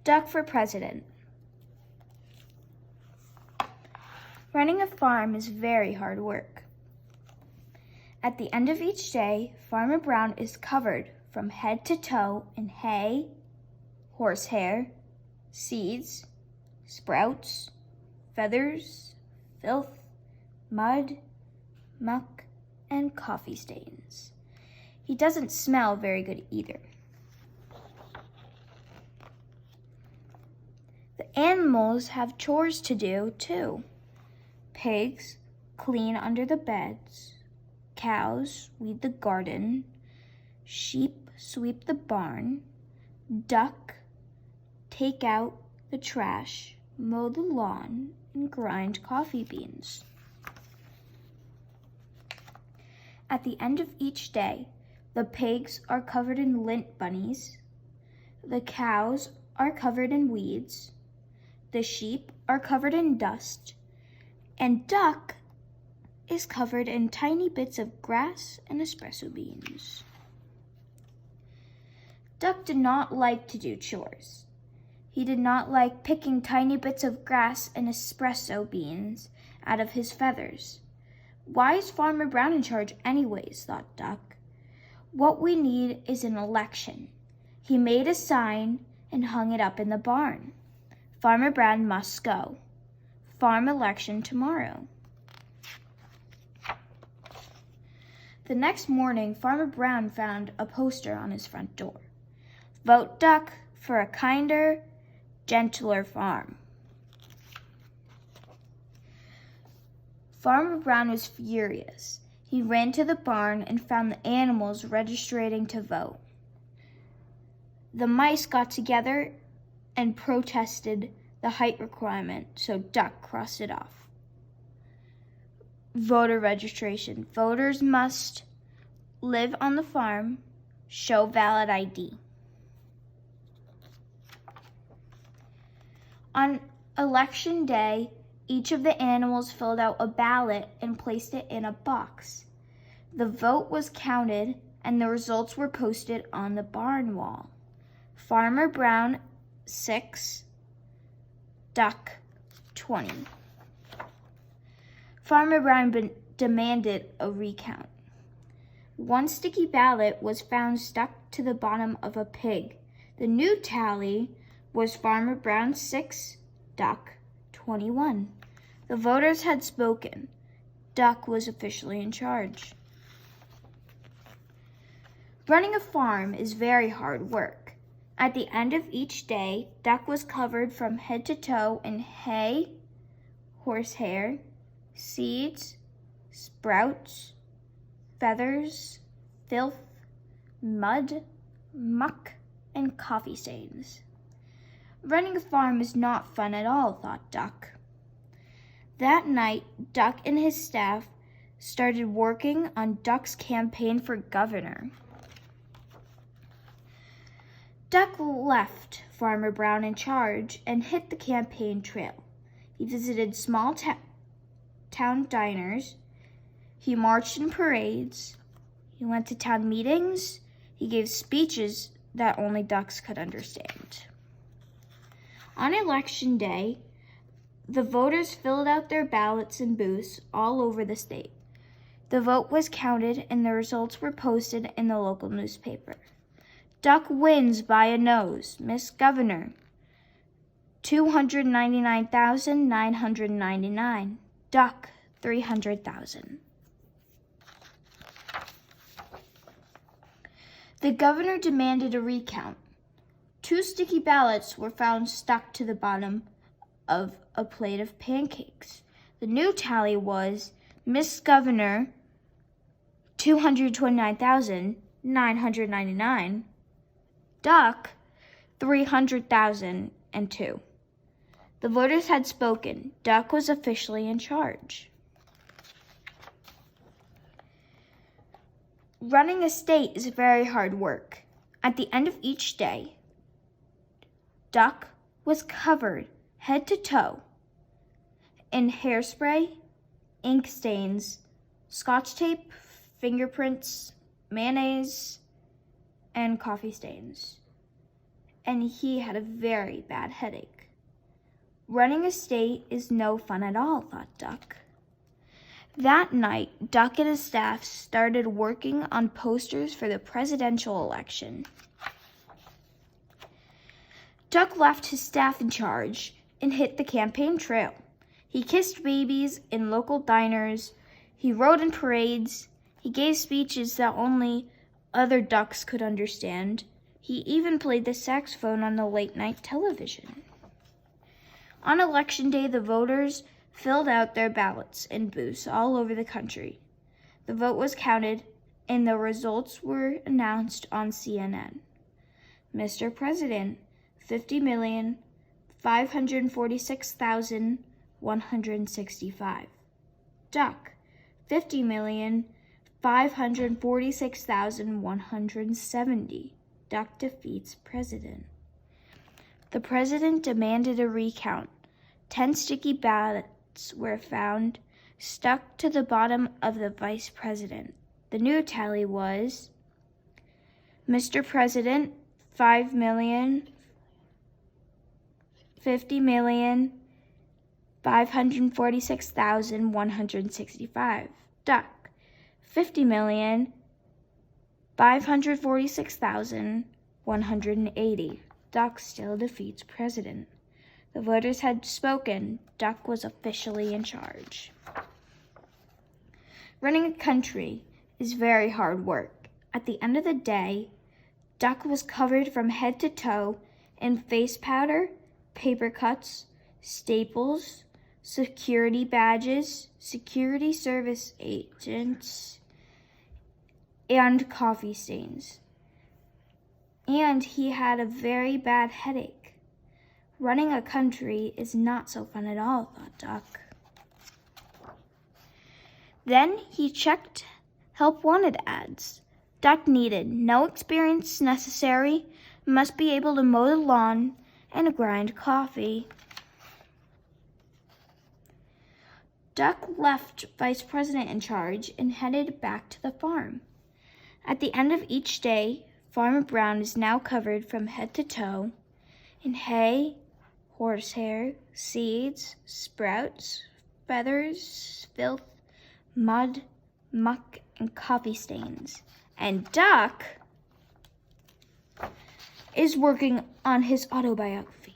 Duck for president. Running a farm is very hard work. At the end of each day, Farmer Brown is covered from head to toe in hay, horsehair, seeds, sprouts, feathers, filth, mud, muck, and coffee stains. He doesn't smell very good either. The animals have chores to do too. Pigs clean under the beds, cows weed the garden, sheep sweep the barn, duck take out the trash, mow the lawn, and grind coffee beans. At the end of each day, the pigs are covered in lint bunnies, the cows are covered in weeds, the sheep are covered in dust, and duck is covered in tiny bits of grass and espresso beans. Duck did not like to do chores. He did not like picking tiny bits of grass and espresso beans out of his feathers. Why is Farmer Brown in charge anyways, thought Duck. What we need is an election. He made a sign and hung it up in the barn. Farmer Brown must go. Farm election tomorrow. The next morning, Farmer Brown found a poster on his front door. Vote Duck for a kinder, gentler farm. Farmer Brown was furious. He ran to the barn and found the animals registering to vote. The mice got together and protested the height requirement, so Duck crossed it off. Voter registration. Voters must live on the farm, show valid ID. On election day, each of the animals filled out a ballot and placed it in a box. The vote was counted and the results were posted on the barn wall. Farmer Brown 6, Duck 20. Farmer Brown demanded a recount. One sticky ballot was found stuck to the bottom of a pig. The new tally was Farmer Brown 6, Duck 21. The voters had spoken. Duck was officially in charge. Running a farm is very hard work. At the end of each day, Duck was covered from head to toe in hay, horsehair, seeds, sprouts, feathers, filth, mud, muck, and coffee stains. Running a farm is not fun at all, thought Duck. That night, Duck and his staff started working on Duck's campaign for governor. Duck left Farmer Brown in charge and hit the campaign trail. He visited small town diners. He marched in parades. He went to town meetings. He gave speeches that only ducks could understand. On election day, the voters filled out their ballots in booths all over the state. The vote was counted and the results were posted in the local newspaper. Duck wins by a nose. Miss Governor, 299,999. Duck, 300,000. The governor demanded a recount. 2 sticky ballots were found stuck to the bottom of a plate of pancakes. The new tally was Miss Governor, 229,999. Duck, 300,002. The voters had spoken. Duck was officially in charge. Running a state is very hard work. At the end of each day, Duck was covered head to toe in hairspray, ink stains, Scotch tape, fingerprints, mayonnaise, and coffee stains. and he had a very bad headache. Running a state is no fun at all, thought Duck. That night, Duck and his staff started working on posters for the presidential election. Duck left his staff in charge and hit the campaign trail. He kissed babies in local diners. He rode in parades. He gave speeches that only other ducks could understand. He even played the saxophone on the late-night television. On Election Day, the voters filled out their ballots in booths all over the country. The vote was counted, and the results were announced on CNN. Mr. President, 50,546,165. Duck, 50,546,170. Duck defeats president. The president demanded a recount. 10 sticky ballots were found, stuck to the bottom of the vice president. The new tally was Mr. President, 50,546,165. Duck, 50,546,180. Duck still defeats president. The voters had spoken. Duck was officially in charge. Running a country is very hard work. At the end of the day, Duck was covered from head to toe in face powder, paper cuts, staples, security badges, security service agents, and coffee stains. And he had a very bad headache. Running a country is not so fun at all, thought Duck. Then he checked help wanted ads. Duck needed no experience necessary, must be able to mow the lawn and grind coffee. Duck left Vice President in charge and headed back to the farm. At the end of each day, Farmer Brown is now covered from head to toe in hay, horsehair, seeds, sprouts, feathers, filth, mud, muck, and coffee stains. And Duck is working on his autobiography.